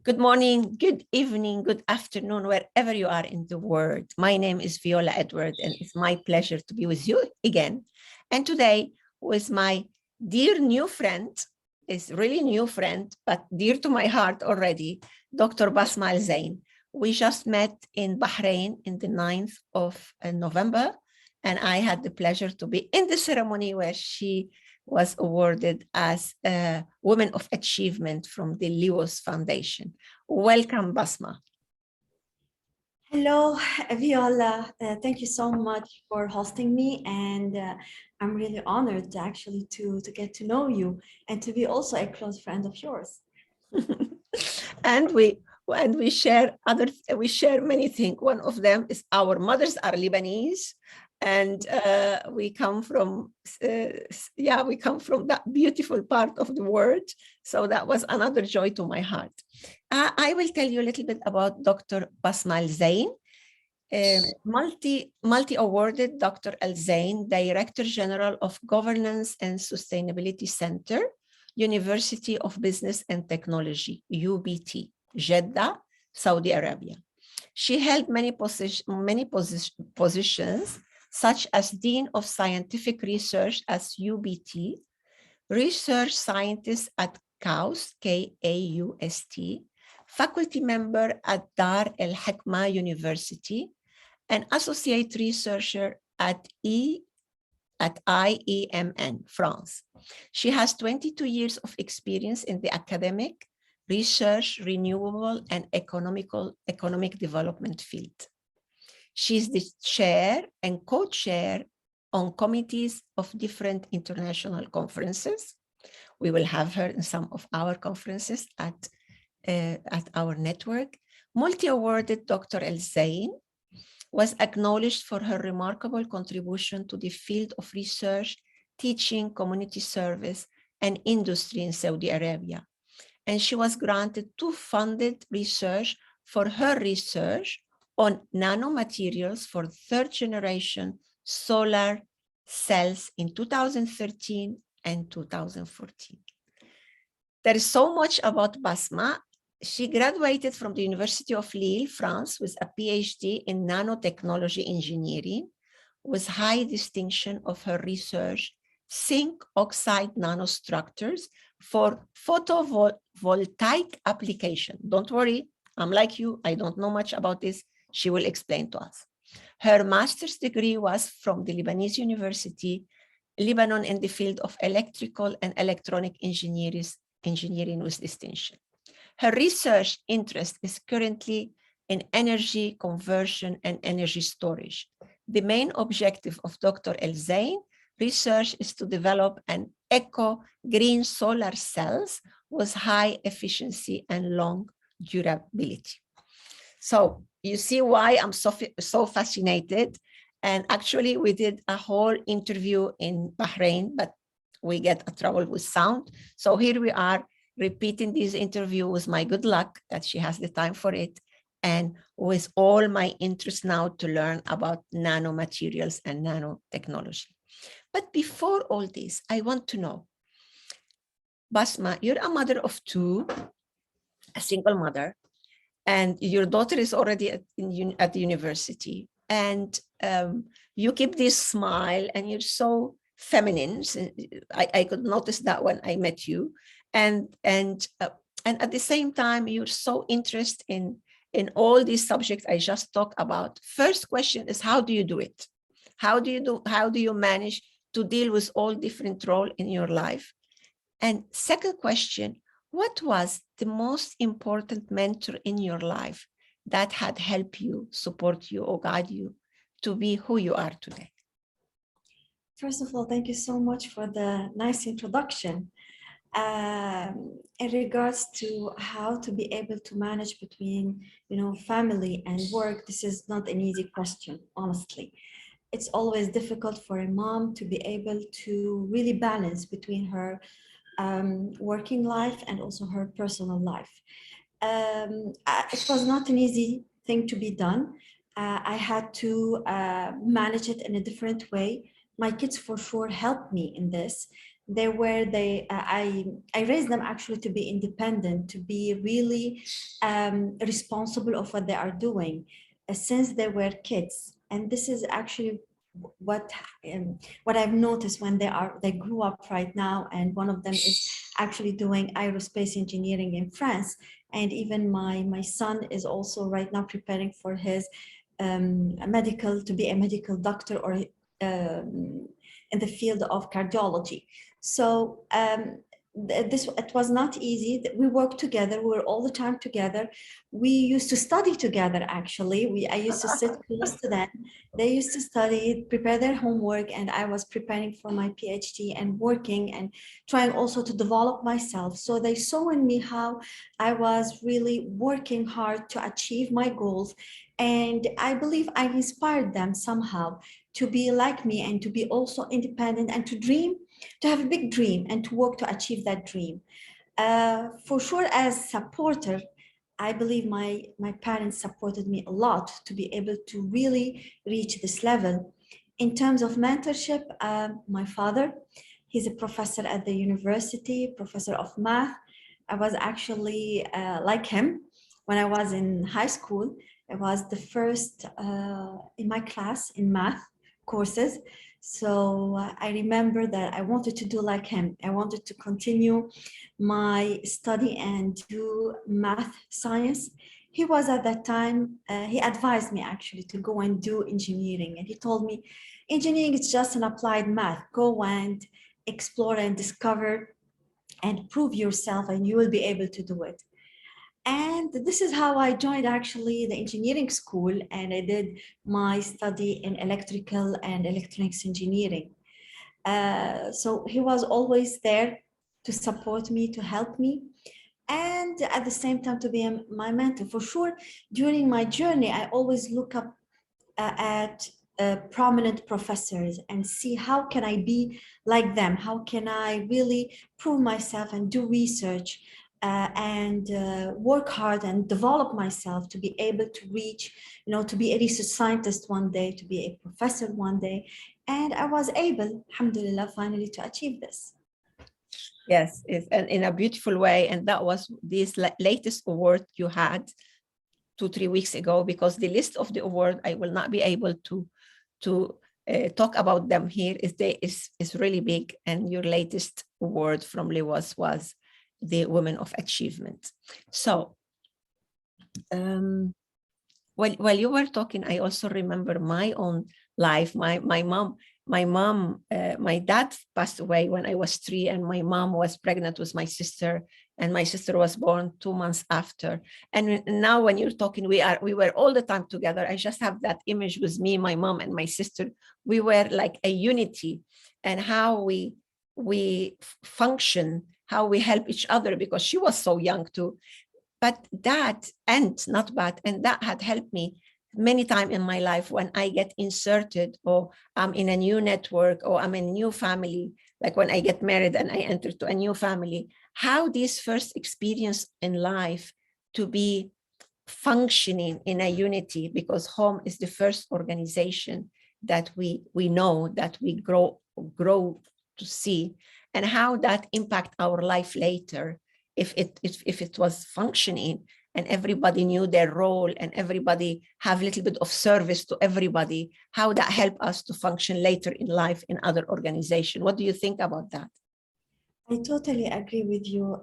Good morning, good evening, good afternoon, wherever you are in the world. My name is Viola Edward, and it's my pleasure to be with you again. And today, with my dear new friend, is really new friend, but dear to my heart already, Dr. Basma Zein. We just met in Bahrain in the 9th of November, and I had the pleasure to be in the ceremony where she was awarded as a Woman of Achievement from the Lewis Foundation. Welcome, Basma. Hello, Viola. Thank you so much for hosting me, and I'm really honored actually to get to know you and to be also a close friend of yours. and we share many things. One of them is our mothers are Lebanese, and we come from that beautiful part of the world. So that was another joy to my heart. I will tell you a little bit about Dr. Basma Zein. Multi-awarded Dr. Al Zein, Director General of Governance and Sustainability Center, University of Business and Technology, UBT, Jeddah, Saudi Arabia. She held many positions, such as Dean of Scientific Research at UBT, Research Scientist at KAUST, K-A-U-S-T, faculty member at Dar El Hikma University, an associate researcher at IEMN, France. She has 22 years of experience in the academic, research, renewable, and economic development field. She's the chair and co-chair on committees of different international conferences. We will have her in some of our conferences at our network. Multi-awarded Dr. El Zein was acknowledged for her remarkable contribution to the field of research, teaching, community service, and industry in Saudi Arabia. And she was granted 2 funded research for her research on nanomaterials for 3rd generation solar cells in 2013 and 2014. There is so much about Basma. She graduated from the University of Lille, France, with a PhD in nanotechnology engineering, with high distinction of her research, zinc oxide nanostructures for photovoltaic application. Don't worry, I'm like you, I don't know much about this. She will explain to us. Her master's degree was from the Lebanese University, Lebanon, in the field of electrical and electronic engineering with distinction. Her research interest is currently in energy conversion and energy storage. The main objective of Dr. El Zein research is to develop an eco-green solar cells with high efficiency and long durability. So you see why I'm so fascinated. And actually, we did a whole interview in Bahrain, but we get a trouble with sound. So here we are repeating this interview with my good luck that she has the time for it, and with all my interest now to learn about nanomaterials and nanotechnology. But before all this, I want to know, Basma, you're a mother of 2, a single mother, and your daughter is already at the university, and you keep this smile, and you're so feminine. I could notice that when I met you, and at the same time, you're so interested in all these subjects I just talked about. First question is, how do you do it? How do you manage to deal with all different roles in your life? And second question, what was the most important mentor in your life that had helped you, support you, or guide you to be who you are today? First of all, thank you so much for the nice introduction. In regards to how to be able to manage between, family and work, this is not an easy question, honestly. It's always difficult for a mom to be able to really balance between her working life and also her personal life. It was not an easy thing to be done. I had to manage it in a different way. My kids for sure helped me in this. I raised them actually to be independent, to be really responsible of what they are doing since they were kids. And this is actually what what I've noticed when they grew up right now, and one of them is actually doing aerospace engineering in France, and even my son is also right now preparing for his to be a medical doctor, or in the field of cardiology. So it was not easy. We worked together. We were all the time together. We used to study together. Actually, I used to sit close to them. They used to study, prepare their homework, and I was preparing for my PhD and working and trying also to develop myself. So they saw in me how I was really working hard to achieve my goals, and I believe I inspired them somehow to be like me and to be also independent and to dream, to have a big dream and to work to achieve that dream. For sure, as supporter, I believe my parents supported me a lot to be able to really reach this level. In terms of mentorship, my father, he's a professor at the university, professor of math. I was actually like him when I was in high school. I was the first in my class in math courses. So I remember that I wanted to do like him. I wanted to continue my study and do math science. He was at that time, he advised me actually to go and do engineering. And he told me, engineering is just an applied math. Go and explore and discover and prove yourself, and you will be able to do it. And this is how I joined actually the engineering school, and I did my study in electrical and electronics engineering. So he was always there to support me, to help me, and at the same time to be my mentor. For sure, during my journey, I always look up at prominent professors and see how can I be like them, how can I really prove myself and do research and work hard and develop myself to be able to reach, to be a research scientist one day, to be a professor one day. And I was able, alhamdulillah, finally to achieve this. Yes, and in a beautiful way. And that was this latest award you had 2-3 weeks ago, because the list of the award, I will not be able to talk about them here, is really big. And your latest award from Lewis was the Women of Achievement. So while you were talking, I also remember my own life. My dad passed away when I was 3, and my mom was pregnant with my sister, and my sister was born 2 months after. And now when you're talking, we were all the time together. I just have that image with me, my mom, and my sister. We were like a unity, and how we function, how we help each other, because she was so young too. But that, and not bad, and that had helped me many times in my life when I get inserted, or I'm in a new network, or I'm in a new family, like when I get married and I enter to a new family, how this first experience in life to be functioning in a unity, because home is the first organization that we know, that we grow to see, and how that impact our life later, if it was functioning and everybody knew their role and everybody have a little bit of service to everybody, how that help us to function later in life in other organizations. What do you think about that? I totally agree with you.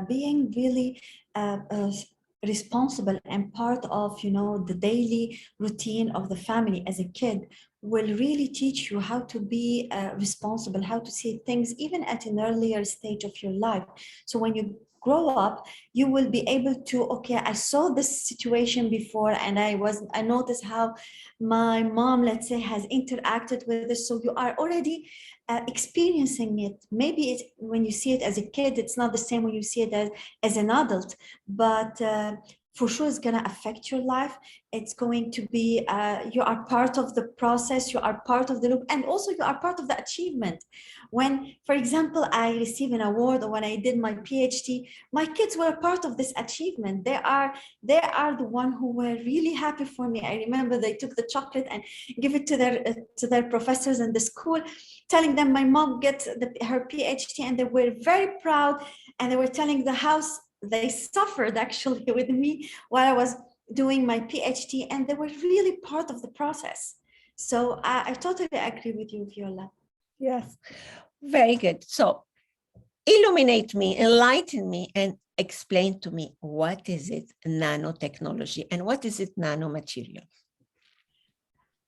Being really responsible and part of, the daily routine of the family as a kid will really teach you how to be responsible, how to see things even at an earlier stage of your life. So when you grow up, you will be able to, okay, I saw this situation before, and I noticed how my mom, let's say, has interacted with this. So you are already experiencing it. Maybe when you see it as a kid, it's not the same when you see it as an adult, but for sure is going to affect your life. It's going to be, you are part of the process, you are part of the loop, and also you are part of the achievement. When, for example, I receive an award, or when I did my PhD, my kids were part of this achievement. They are the one who were really happy for me. I remember they took the chocolate and give it to their professors in the school, telling them my mom gets her PhD, and they were very proud, and they were telling the house they suffered actually with me while I was doing my PhD, and they were really part of the process. So I totally agree with you, Viola. Yes, very good. So illuminate me, enlighten me, and explain to me, what is it nanotechnology and what is it nanomaterial?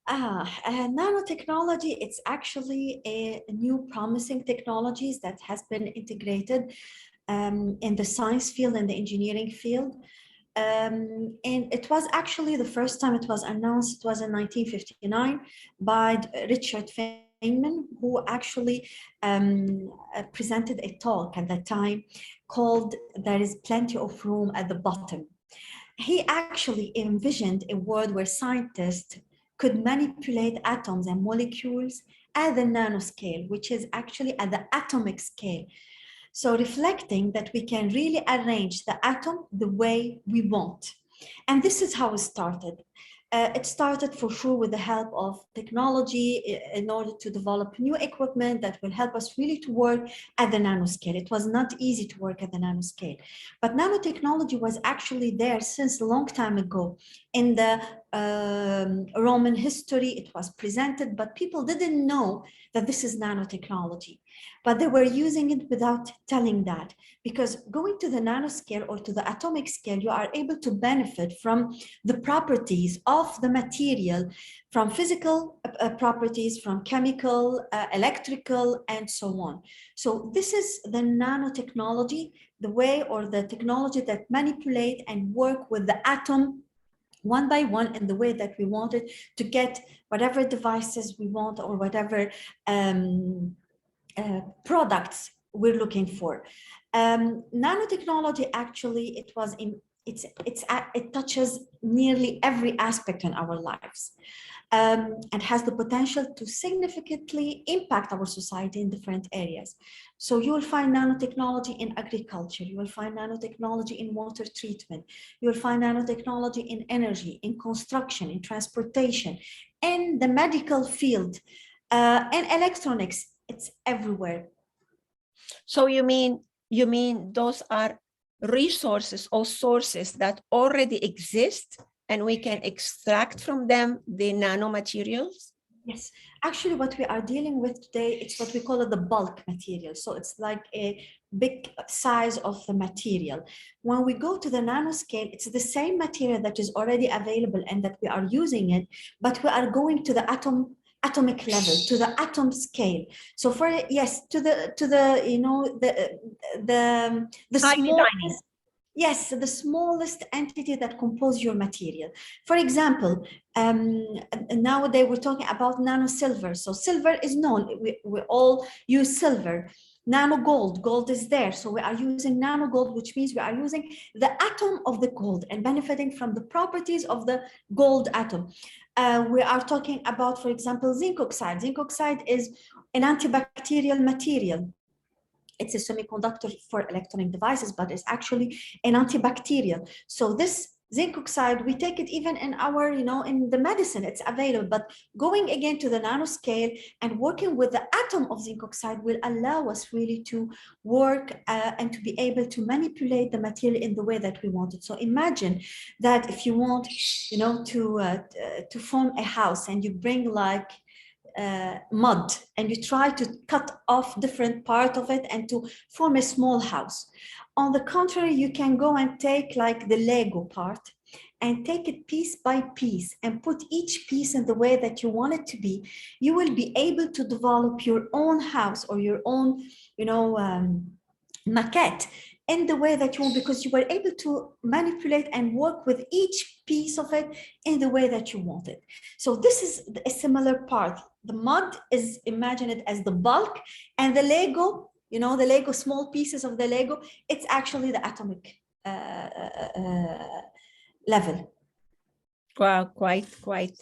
Nanotechnology, it's actually a new promising technologies that has been integrated in the science field and the engineering field. And it was actually the first time it was announced, it was in 1959 by Richard Feynman, who actually presented a talk at that time called "There is Plenty of Room at the Bottom." He actually envisioned a world where scientists could manipulate atoms and molecules at the nanoscale, which is actually at the atomic scale. So reflecting that we can really arrange the atom the way we want. And this is how it started. It started for sure with the help of technology in order to develop new equipment that will help us really to work at the nanoscale. It was not easy to work at the nanoscale, but nanotechnology was actually there since a long time ago. In the Roman history, it was presented, but people didn't know that this is nanotechnology. But they were using it without telling that, because going to the nanoscale or to the atomic scale, you are able to benefit from the properties of the material, from physical properties, from chemical, electrical, and so on. So this is the nanotechnology, the way or the technology that manipulate and work with the atom one by one in the way that we wanted to get whatever devices we want, or whatever products we're looking for. Nanotechnology actually, it touches nearly every aspect in our lives, and has the potential to significantly impact our society in different areas. So you will find nanotechnology in agriculture, you will find nanotechnology in water treatment, you will find nanotechnology in energy, in construction, in transportation, in the medical field, and electronics. It's everywhere. So you mean those are resources or sources that already exist and we can extract from them the nanomaterials? Yes, actually what we are dealing with today, it's what we call it the bulk material. So it's like a big size of the material. When we go to the nanoscale, it's the same material that is already available and that we are using it, but we are going to the atomic level, to the atom scale. So for, yes, to the you know, the smallest, yes, the smallest entity that compose your material. For example, nowadays we're talking about nano silver. So silver is known, we all use silver. Nano gold, gold is there. So we are using nano gold, which means we are using the atom of the gold and benefiting from the properties of the gold atom. We are talking about, for example, zinc oxide. Zinc oxide is an antibacterial material. It's a semiconductor for electronic devices, but it's actually an antibacterial. So this zinc oxide, we take it even in our, in the medicine, it's available. But going again to the nanoscale and working with the atom of zinc oxide will allow us really to work and to be able to manipulate the material in the way that we want it. So imagine that if you want, to form a house, and you bring like mud and you try to cut off different part of it and to form a small house. On the contrary, you can go and take like the Lego part and take it piece by piece and put each piece in the way that you want it to be. You will be able to develop your own house or your own, maquette in the way that you want, because you were able to manipulate and work with each piece of it in the way that you want it. So this is a similar part. The mud is, imagine it as the bulk, and the Lego, the Lego, small pieces of the Lego, it's actually the atomic level. Wow, quite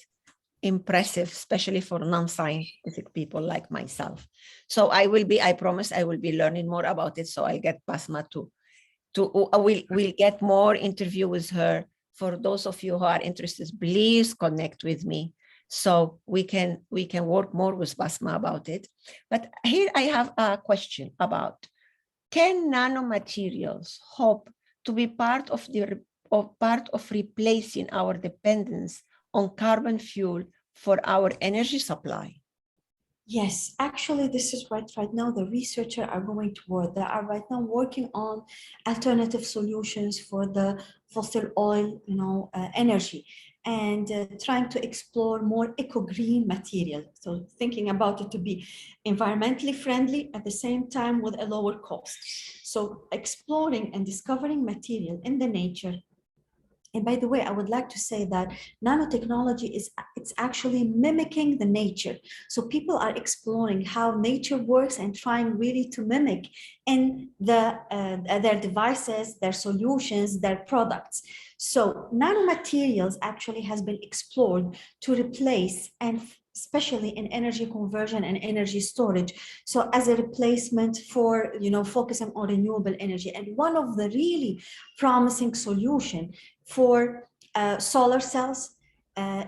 impressive, especially for non-scientific people like myself. So I promise I will be learning more about it. So I'll get Basma we'll get more interview with her. For those of you who are interested, please connect with me so we can work more with Basma about it. But here I have a question about, can nanomaterials hope to be part of replacing our dependence on carbon fuel for our energy supply? Yes, actually, this is right now the researchers are going toward. They are right now working on alternative solutions for the fossil oil, energy, and trying to explore more eco-green material. So thinking about it to be environmentally friendly at the same time with a lower cost. So exploring and discovering material in the nature. And by the way, I would like to say that nanotechnology it's actually mimicking the nature. So people are exploring how nature works and trying really to mimic in their devices, their solutions, their products. So nanomaterials actually has been explored to replace, and especially in energy conversion and energy storage, so as a replacement for focusing on renewable energy. And one of the really promising solution for solar cells,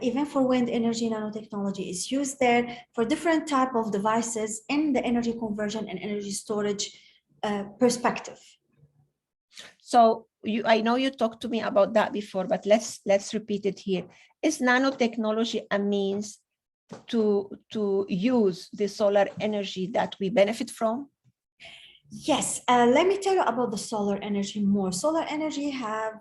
even for wind energy, nanotechnology is used there for different type of devices in the energy conversion and energy storage perspective. So I know you talked to me about that before, but let's repeat it here. Is nanotechnology a means to use the solar energy that we benefit from? Yes, let me tell you about the solar energy more. Solar energy have,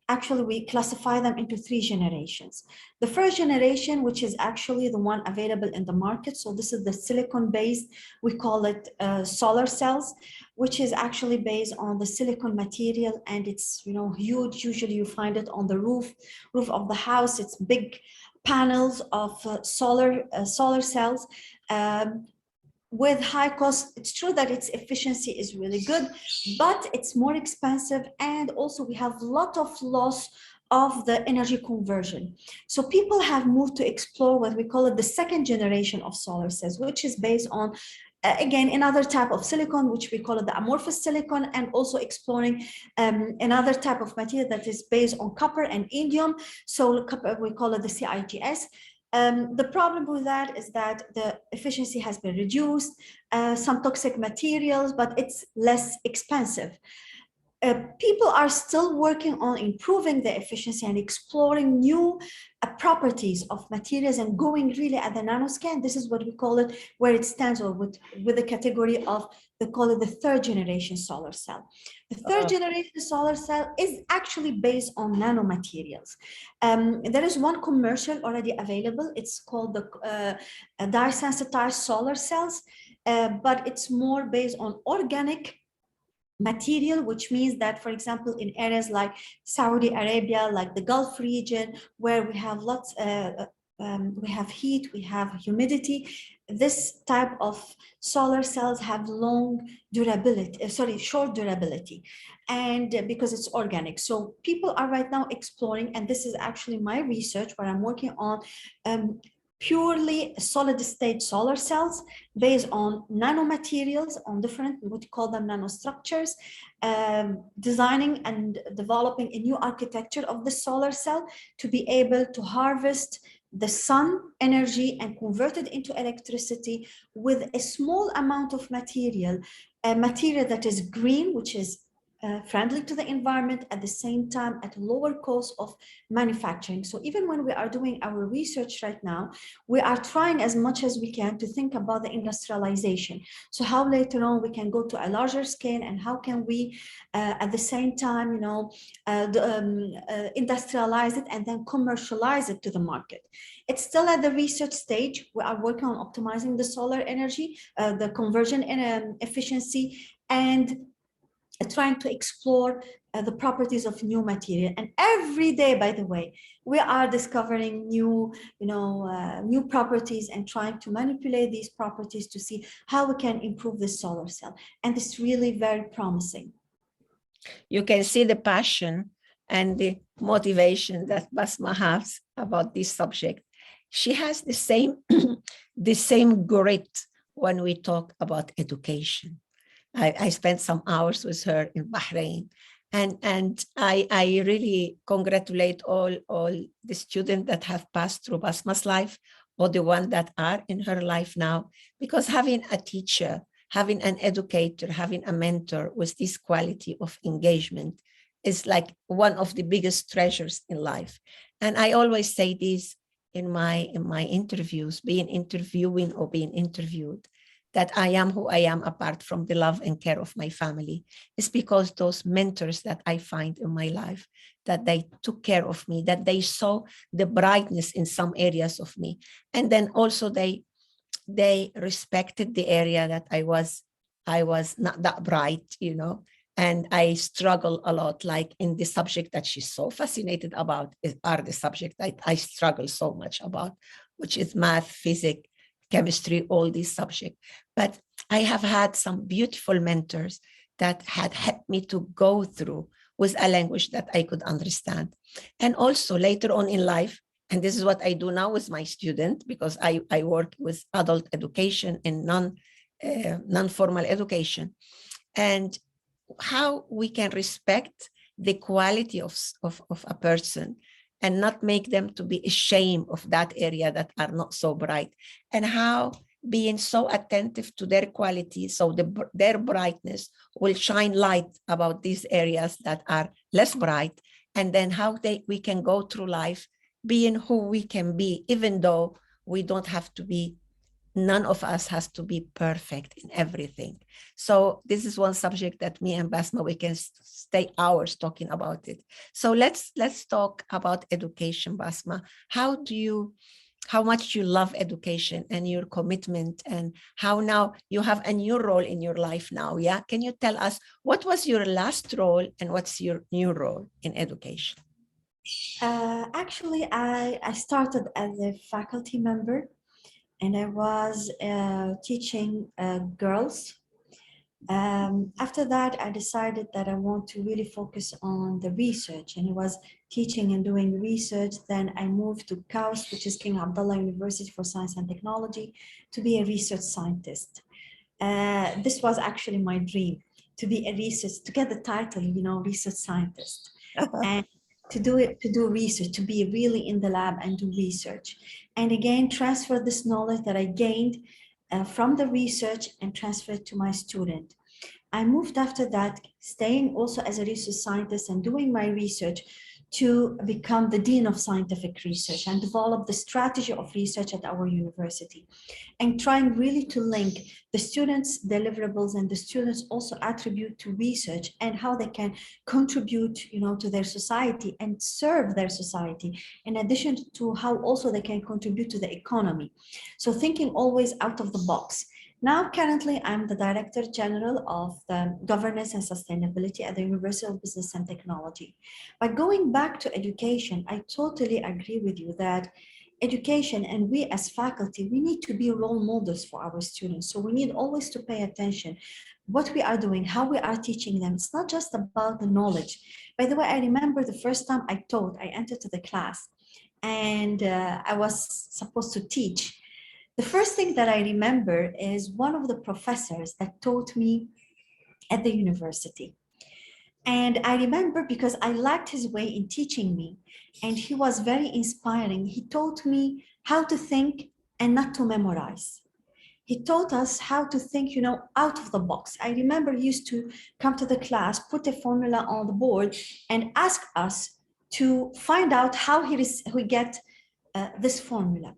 actually we classify them into 3 generations. The first generation, which is actually the one available in the market. So this is the silicon based, we call it solar cells, which is actually based on the silicon material, and it's huge. Usually you find it on the roof of the house. It's big panels of solar cells. With high cost. It's true that its efficiency is really good, but it's more expensive, and also we have a lot of loss of the energy conversion. So people have moved to explore what we call it the second generation of solar cells, which is based on again another type of silicon, which we call it the amorphous silicon, and also exploring another type of material that is based on copper and indium. So we call it the CIGS. The problem with that is that the efficiency has been reduced, some toxic materials, but it's less expensive. People are still working on improving the efficiency and exploring new properties of materials and going really at the nanoscale. This is what we call it, where it stands, or with the category of, they call it the third generation solar cell. The third generation solar cell is actually based on nanomaterials. There is one commercial already available. It's called the dye-sensitized solar cells, but it's more based on organic material, which means that, for example, in areas like Saudi Arabia, like the Gulf region, where we have lots, we have heat, we have humidity, this type of solar cells have short durability, and because it's organic. So people are right now exploring, and this is actually my research where I'm working on, purely solid state solar cells based on nanomaterials, on different, we would call them nanostructures, designing and developing a new architecture of the solar cell to be able to harvest the sun energy and convert it into electricity with a small amount of material, a material that is green, which is friendly to the environment, at the same time at lower cost of manufacturing. So even when we are doing our research right now, we are trying as much as we can to think about the industrialization. So how later on we can go to a larger scale, and how can we at the same time industrialize it and then commercialize it to the market. It's still at the research stage. We are working on optimizing the solar energy, the conversion and efficiency, and trying to explore the properties of new material. And every day, by the way, we are discovering new properties and trying to manipulate these properties to see how we can improve the solar cell. And it's really very promising. You can see the passion and the motivation that Basma has about this subject. She has the same, the same grit when we talk about education. I spent some hours with her in Bahrain. And I really congratulate all the students that have passed through Basma's life, or the ones that are in her life now, because having a teacher, having an educator, having a mentor with this quality of engagement is like one of the biggest treasures in life. And I always say this in my interviews, being interviewing or being interviewed, that I am who I am apart from the love and care of my family. It's because those mentors that I find in my life, that they took care of me, that they saw the brightness in some areas of me. And then also they respected the area that I was not that bright, and I struggle a lot, like in the subject that she's so fascinated about are the subject that I struggle so much about, which is math, physics, chemistry, all these subjects. But I have had some beautiful mentors that had helped me to go through with a language that I could understand. And also later on in life, and this is what I do now with my student, because I work with adult education and non-formal education, and how we can respect the quality of a person and not make them to be ashamed of that area that are not so bright, and how being so attentive to their quality, so their brightness will shine light about these areas that are less bright, and then how we can go through life being who we can be, even though we don't have to be, none of us has to be perfect in everything. So this is one subject that me and Basma, we can stay hours talking about it. So let's talk about education, Basma. How much you love education and your commitment, and how now you have a new role in your life now. Yeah, can you tell us what was your last role and what's your new role in education? Actually, I started as a faculty member, and I was teaching girls. After that, I decided that I want to really focus on the research, and it was teaching and doing research. Then I moved to KAUST, which is King Abdullah University for Science and Technology, to be a research scientist. This was actually my dream, to be a research, to get the title, research scientist. And to do research, to be really in the lab and do research. And again, transfer this knowledge that I gained from the research and transfer it to my student. I moved after that, staying also as a research scientist and doing my research, to become the Dean of Scientific Research and develop the strategy of research at our university, and trying really to link the students' deliverables and the students' also attribute to research and how they can contribute, to their society and serve their society, in addition to how also they can contribute to the economy. So thinking always out of the box. Now, currently, I'm the Director General of the Governance and Sustainability at the University of Business and Technology. But going back to education, I totally agree with you that education, and we as faculty, we need to be role models for our students. So we need always to pay attention what we are doing, how we are teaching them. It's not just about the knowledge. By the way, I remember the first time I taught, I entered to the class, and I was supposed to teach. The first thing that I remember is one of the professors that taught me at the university. And I remember because I liked his way in teaching me, and he was very inspiring. He taught me how to think and not to memorize. He taught us how to think, out of the box. I remember he used to come to the class, put a formula on the board, and ask us to find out how we get this formula.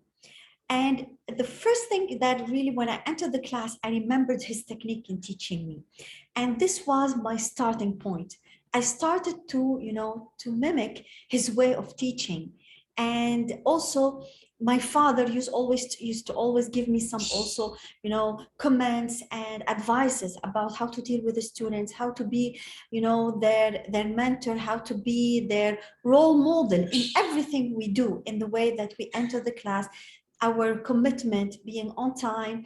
And the first thing that really, when I entered the class, I remembered his technique in teaching me. And this was my starting point. I started to mimic his way of teaching. And also, my father used to always give me some also, comments and advices about how to deal with the students, how to be, their mentor, how to be their role model in everything we do, in the way that we enter the class, our commitment, being on time,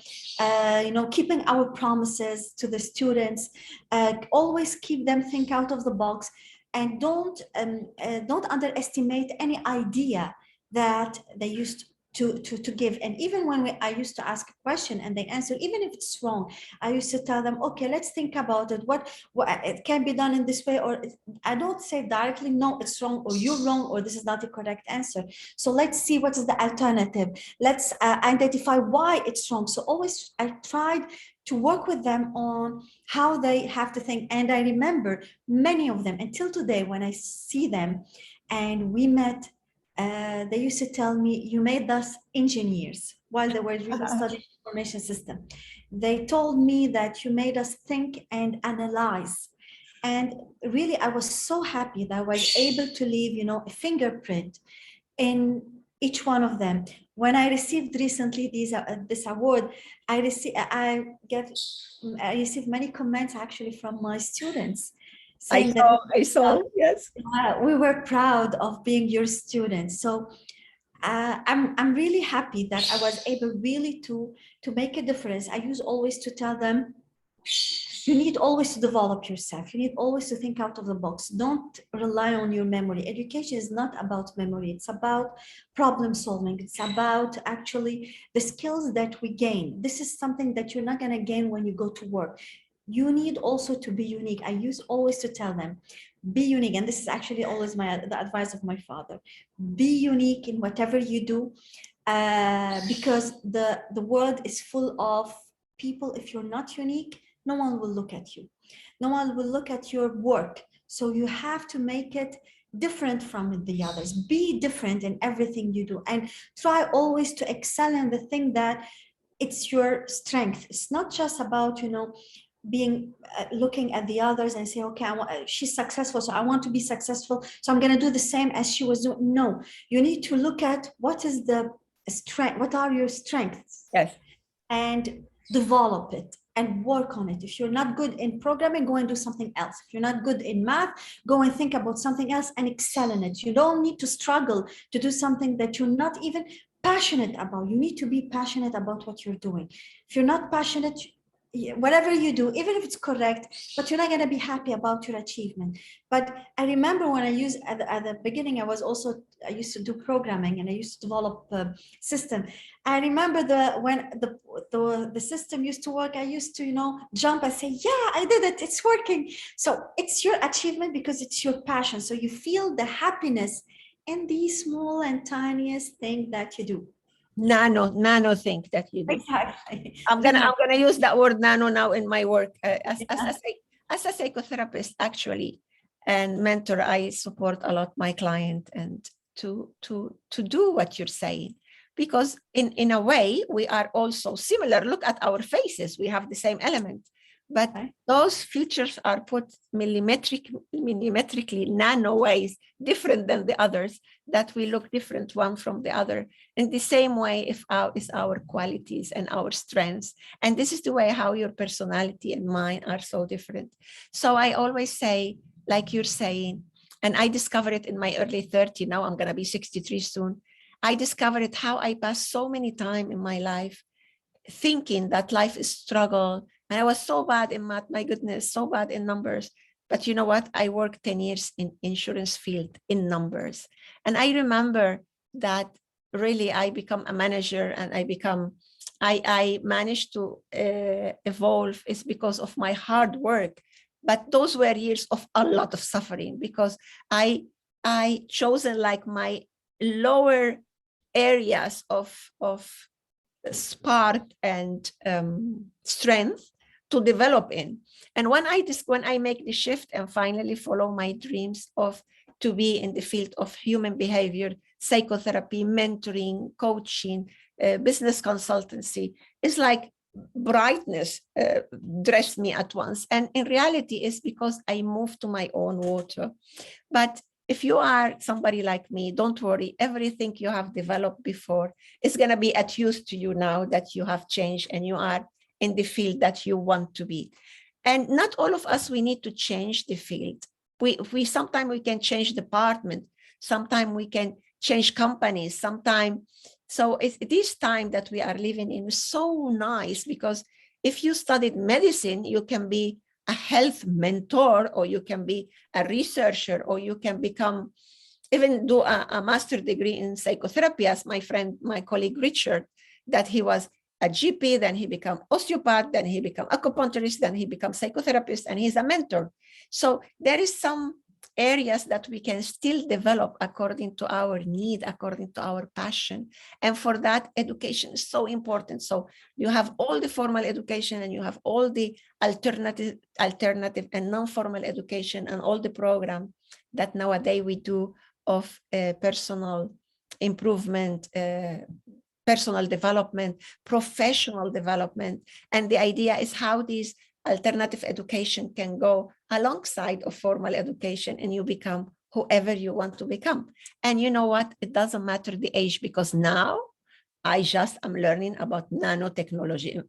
keeping our promises to the students, always keep them think out of the box. and don't underestimate any idea that they used to give. And even when I used to ask a question and they answer, even if it's wrong, I used to tell them, okay, let's think about it. What it can be done in this way, or I don't say directly, no, it's wrong, or you're wrong, or this is not the correct answer. So let's see what is the alternative. Let's identify why it's wrong. So always I tried to work with them on how they have to think. And I remember many of them until today when I see them and we met, they used to tell me, you made us engineers while they were really studying information system. They told me that you made us think and analyze. And really, I was so happy that I was able to leave, you know, a fingerprint in each one of them. When I received recently this award, I received many comments actually from my students saying I saw, yes. we were proud of being your students. So I'm really happy that I was able really to make a difference. I use always to tell them, you need always to develop yourself. You need always to think out of the box. Don't rely on your memory. Education is not about memory. It's about problem solving. It's about actually the skills that we gain. This is something that you're not going to gain when you go to work. You need also to be unique. I use always to tell them, be unique. And this is actually always the advice of my father. Be unique in whatever you do, because the world is full of people. If you're not unique, no one will look at you. No one will look at your work. So you have to make it different from the others. Be different in everything you do, and try always to excel in the thing that it's your strength. It's not just about, you know, being looking at the others and say, okay, she's successful, so I want to be successful, so I'm going to do the same as she was doing. No, you need to look at what is the strength, what are your strengths, Yes. and develop it and work on it. If you're not good in programming, go and do something else. If you're not good in math, go and think about something else and excel in it. You don't need to struggle to do something that you're not even passionate about. You need to be passionate about what you're doing. If you're not passionate, whatever you do, even if it's correct, but you're not going to be happy about your achievement. But I remember when I used at the beginning, I used to do programming and I used to develop a system. I remember when the system used to work, I used to, you know, jump and say, yeah, I did it, it's working. So it's your achievement because it's your passion. So you feel the happiness in these small and tiniest thing that you do. Nano thing that you do. Exactly. I'm gonna use that word nano now in my work as a psychotherapist actually, and mentor. I support a lot my client and to do what you're saying, because in a way we are also similar. Look at our faces, we have the same element, but those features are put millimetrically nano ways different than the others, that we look different one from the other. In the same way, if is our qualities and our strengths. And this is the way how your personality and mine are so different. So I always say, like you're saying, and I discovered it in my early 30s, now I'm going to be 63 soon. I discovered it how I passed so many times in my life thinking that life is struggle. And I was so bad in math, my goodness, so bad in numbers. But you know what? I worked 10 years in insurance field in numbers. And I remember that really I become a manager and I managed to evolve is because of my hard work. But those were years of a lot of suffering, because I chosen like my lower areas of spark and strength to develop in. And when I make the shift and finally follow my dreams of to be in the field of human behavior, psychotherapy, mentoring, coaching, business consultancy, it's like brightness dressed me at once. And in reality, it's because I moved to my own water. But if you are somebody like me, don't worry, everything you have developed before is going to be at use to you now that you have changed and you are in the field that you want to be. And not all of us, we need to change the field. We sometimes we can change department, sometimes we can change companies, sometimes. So this time that we are living in is so nice, because if you studied medicine, you can be a health mentor, or you can be a researcher, or you can become, even do a master degree in psychotherapy, as my colleague Richard, that he was a GP, then he became osteopath, then he became acupuncturist, then he became psychotherapist, and he's a mentor. So there is some areas that we can still develop according to our need, according to our passion. And for that, education is so important. So you have all the formal education, and you have all the alternative and non-formal education, and all the program that nowadays we do of personal improvement, personal development, professional development. And the idea is how these alternative education can go alongside of formal education, and you become whoever you want to become. And you know what? It doesn't matter the age, because now I just am learning about nanotechnology.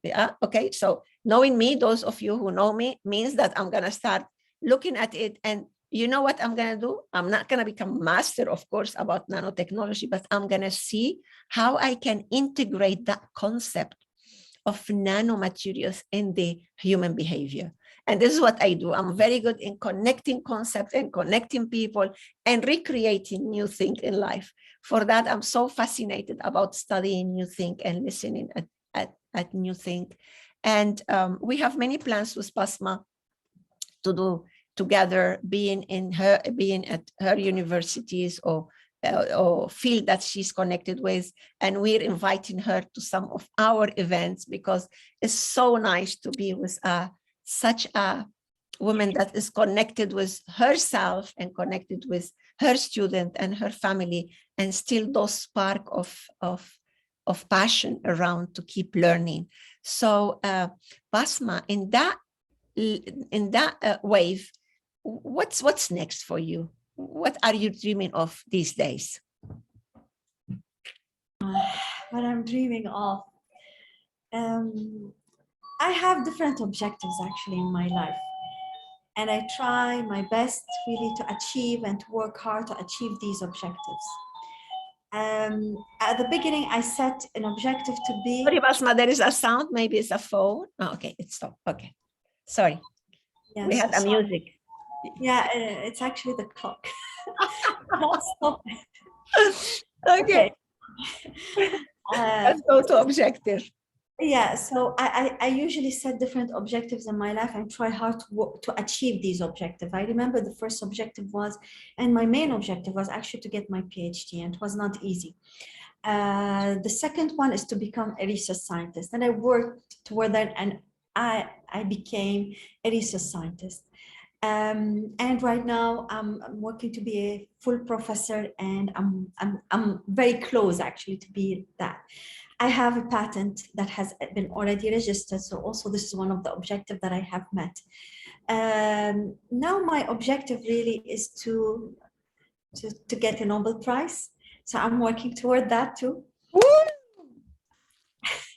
Okay, so knowing me, those of you who know me, means that I'm going to start looking at it. And you know what I'm going to do? I'm not going to become master, of course, about nanotechnology, but I'm going to see how I can integrate that concept of nanomaterials in the human behavior. And this is what I do. I'm very good in connecting concepts and connecting people and recreating new things in life. For that, I'm so fascinated about studying new things and listening at new things. And we have many plans with Basma to do together, being at her universities or field that she's connected with. And we're inviting her to some of our events, because it's so nice to be with such a woman that is connected with herself and connected with her student and her family, and still those spark of passion around to keep learning. So Basma, in that wave, what's next for you? What are you dreaming of these days? What I'm dreaming of, I have different objectives actually in my life, and I try my best really to achieve and to work hard to achieve these objectives. At the beginning, I set an objective to be. Sorry, Basma, there is a sound. Maybe it's a phone. Oh, okay, it stopped. Okay, sorry. Yes, We had a music. Yeah, it's actually the clock. Don't stop it. Okay. Let's go to objective. Yeah, so I usually set different objectives in my life and try hard to work to achieve these objectives. I remember the first objective was, and my main objective was actually to get my PhD, and it was not easy. The second one is to become a research scientist, and I worked toward that, and I became a research scientist. And right now I'm working to be a full professor, and I'm very close actually to be that. I have a patent that has been already registered, so also this is one of the objectives that I have met. Now my objective really is to get a Nobel Prize, so I'm working toward that too.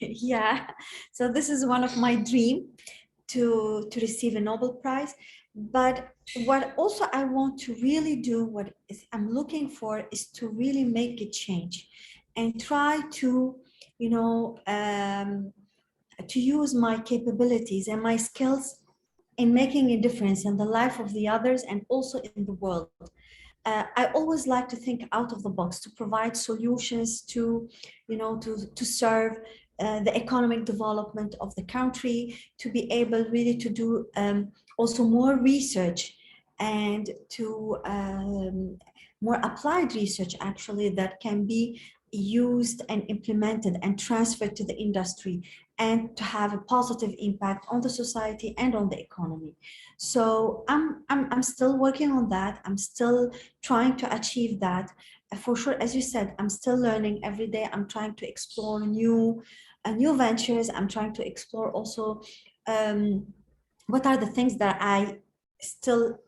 Yeah, so this is one of my dream, to receive a Nobel Prize. But what also I want to really do, what is I'm looking for, is to really make a change and try to, to use my capabilities and my skills in making a difference in the life of the others and also in the world. I always like to think out of the box, to provide solutions to serve the economic development of the country, to be able really to do also more research and to more applied research actually that can be used and implemented and transferred to the industry, and to have a positive impact on the society and on the economy. So I'm still working on that. I'm still trying to achieve that. For sure, as you said, I'm still learning every day. I'm trying to explore new ventures. I'm trying to explore also what are the things that I still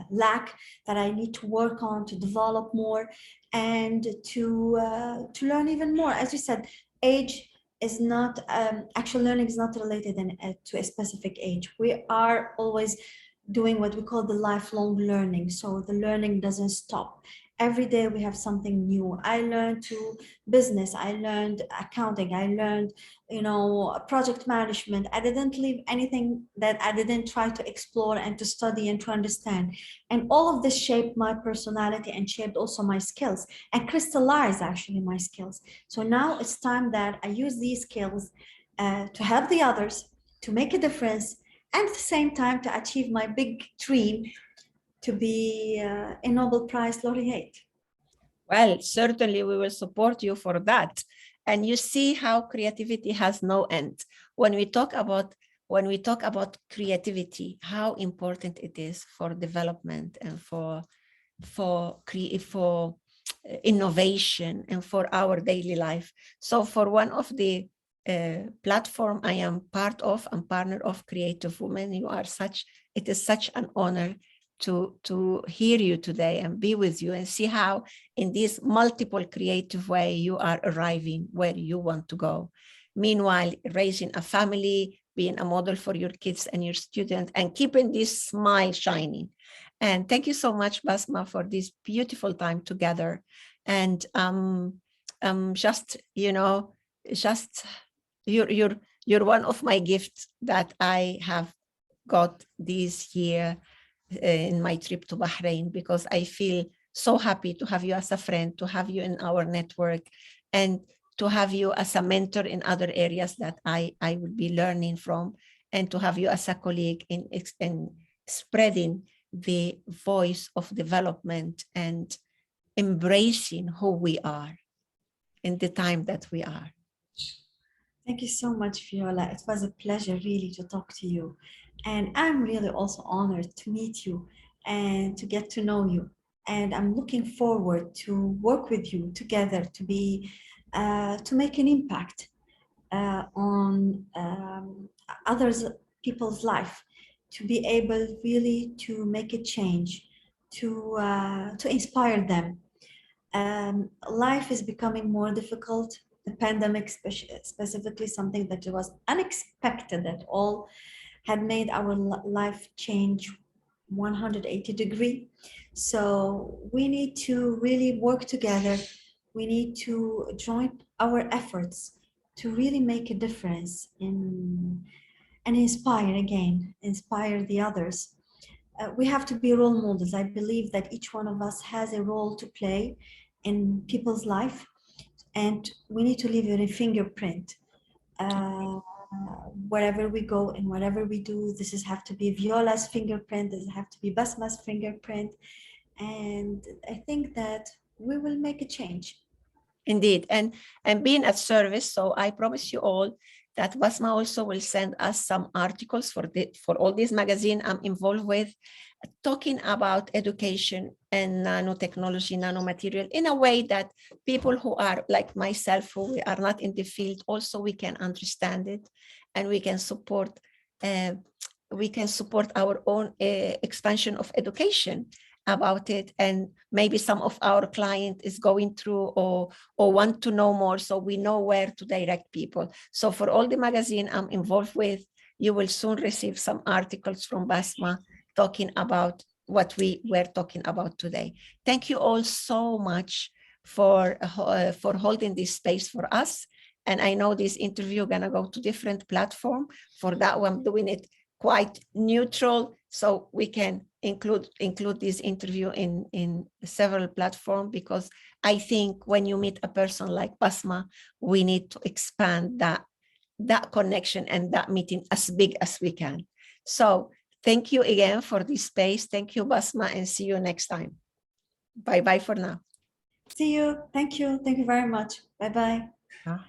lack, that I need to work on to develop more, and to learn even more. As you said, age is not actual learning is not related to a specific age. We are always doing what we call the lifelong learning, so the learning doesn't stop. Every day we have something new. I learned to business, I learned accounting, I learned, project management. I didn't leave anything that I didn't try to explore and to study and to understand. And all of this shaped my personality and shaped also my skills and crystallized actually my skills. So now it's time that I use these skills to help the others, to make a difference, and at the same time to achieve my big dream to be a Nobel Prize laureate. Well, certainly we will support you for that. And you see how creativity has no end. When we talk about creativity, how important it is for development and for innovation and for our daily life. So for one of the platform I am part of, I'm partner of Creative Women. It is such an honor to hear you today and be with you and see how in this multiple creative way you are arriving where you want to go. Meanwhile, raising a family, being a model for your kids and your students, and keeping this smile shining. And thank you so much, Basma, for this beautiful time together. And just you're one of my gifts that I have got this year in my trip to Bahrain, because I feel so happy to have you as a friend, to have you in our network, and to have you as a mentor in other areas that I will be learning from, and to have you as a colleague in spreading the voice of development and embracing who we are in the time that we are. Thank you so much, Viola. It was a pleasure really to talk to you. And I'm really also honored to meet you and to get to know you. And I'm looking forward to work with you together to be to make an impact on others people's life, to be able really to make a change, to inspire them. Life is becoming more difficult. The pandemic, specifically, something that was unexpected at all, had made our life change 180 degree. So we need to really work together. We need to join our efforts to really make a difference in and inspire the others. We have to be role models. I believe that each one of us has a role to play in people's life, and we need to leave a fingerprint wherever we go and whatever we do. This is have to be Viola's fingerprint. This have to be Basma's fingerprint, and I think that we will make a change. Indeed, and being at service. So I promise you all that Basma also will send us some articles for all these magazines I'm involved with, talking about education and nanotechnology, nanomaterial, in a way that people who are like myself, who are not in the field, also we can understand it, and we can support our own expansion of education about it. And maybe some of our client is going through or want to know more, so we know where to direct people. So for all the magazine I'm involved with, you will soon receive some articles from Basma talking about what we were talking about today. Thank you all so much for holding this space for us. And I know this interview gonna go to different platform. For that one, I'm doing it quite neutral, so we can include this interview in several platforms, because I think when you meet a person like Basma, we need to expand that connection and that meeting as big as we can. So thank you again for this space. Thank you, Basma, and see you next time. Bye-bye for now. See you. Thank you. Thank you very much. Bye-bye. Bye.